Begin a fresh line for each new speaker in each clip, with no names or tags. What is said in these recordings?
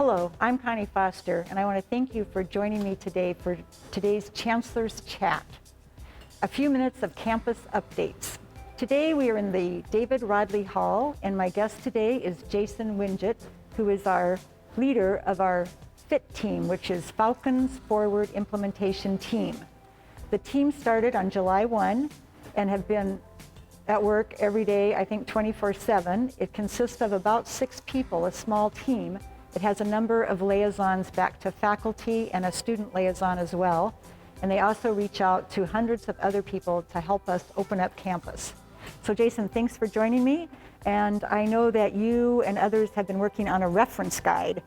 Hello, I'm Connie Foster, and I want to thank you for joining me today for today's Chancellor's Chat. A few minutes of campus updates. Today we are in the David Rodley Hall, and my guest today is Jason Winget, who is our leader of our FFIT team, which is Falcons Forward Implementation Team. The team started on July 1 and have been at work every day, I think 24/7. It consists of about 6 people, a small team. It has a number of liaisons back to faculty and a student liaison as well. And they also reach out to hundreds of other people to help us open up campus. So Jason, thanks for joining me. And I know that you and others have been working on a reference guide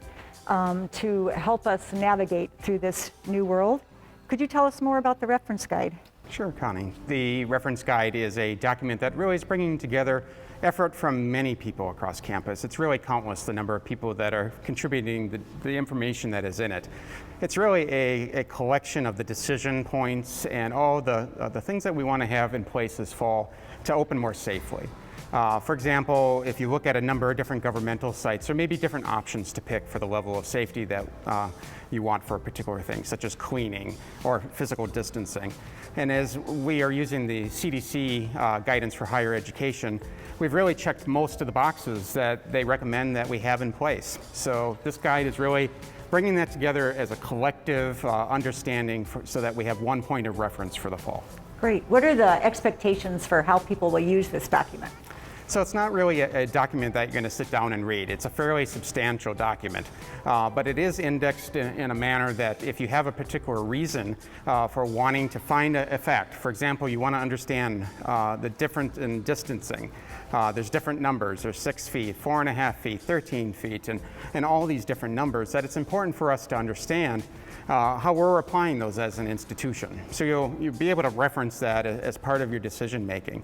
to help us navigate through this new world. Could you tell us more about the reference guide?
Sure, Connie. The reference guide is a document that really is bringing together effort from many people across campus. It's really countless, the number of people that are contributing the information that is in it. It's really a collection of the decision points and all the things that we want to have in place this fall to open more safely. For example, if you look at a number of different governmental sites, there may be different options to pick for the level of safety that you want for a particular thing, such as cleaning or physical distancing. And as we are using the CDC guidance for higher education, we've really checked most of the boxes that they recommend that we have in place. So this guide is really bringing that together as a collective understanding so that we have one point of reference for the fall.
Great. What are the expectations for how people will use this document?
So it's not really a document that you're going to sit down and read. It's a fairly substantial document, but it is indexed in a manner that if you have a particular reason for wanting to find a fact, for example, you want to understand the difference in distancing. There's different numbers. There's 6 feet, 4.5 feet, 13 feet, and all these different numbers that it's important for us to understand how we're applying those as an institution. So you'll be able to reference that as part of your decision making.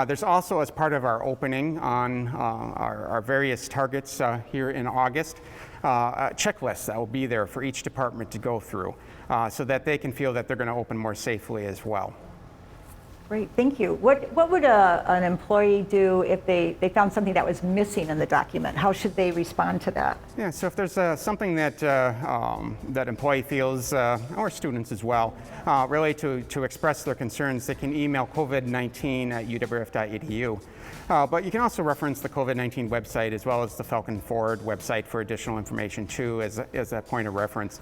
There's also, as part of our opening on our various targets here in August, a checklist that will be there for each department to go through so that they can feel that they're going to open more safely as well.
Great, thank you. What would an employee do if they found something that was missing in the document? How should they respond to that?
Yeah, so if there's something that that employee feels, or students as well, really to express their concerns, they can email covid19@uwf.edu. But you can also reference the COVID-19 website as well as the Falcon Forward website for additional information too as a point of reference.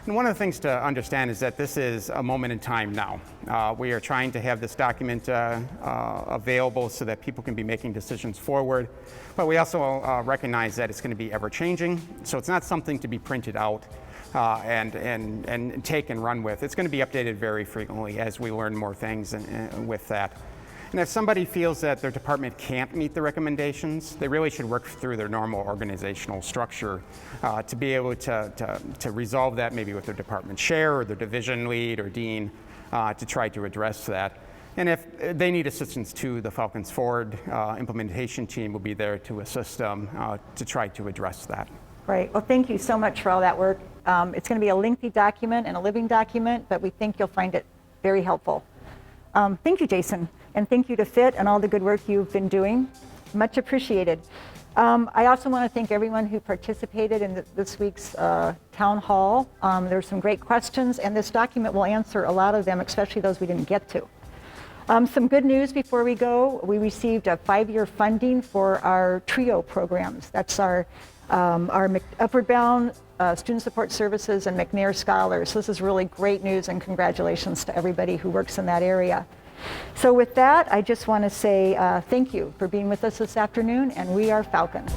And one of the things to understand is that this is a moment in time now. We are trying to have this document available so that people can be making decisions forward, but we also recognize that it's going to be ever-changing, so it's not something to be printed out and take and run with. It's going to be updated very frequently as we learn more things with that. And if somebody feels that their department can't meet the recommendations, they really should work through their normal organizational structure to be able to resolve that maybe with their department chair or their division lead or dean to try to address that. And if they need assistance too, the Falcons Forward Implementation Team will be there to assist them to try to address that.
Great. Well, thank you so much for all that work. It's going to be a lengthy document and a living document, but we think you'll find it very helpful. Thank you, Jason. And thank you to FFIT and all the good work you've been doing. Much appreciated. I also want to thank everyone who participated in this week's town hall. There were some great questions, and this document will answer a lot of them, especially those we didn't get to. Some good news before we go. We received a 5-year funding for our TRIO programs. That's our Upward Bound Student Support Services and McNair Scholars. So this is really great news, and congratulations to everybody who works in that area. So with that, I just want to say thank you for being with us this afternoon, and we are Falcon.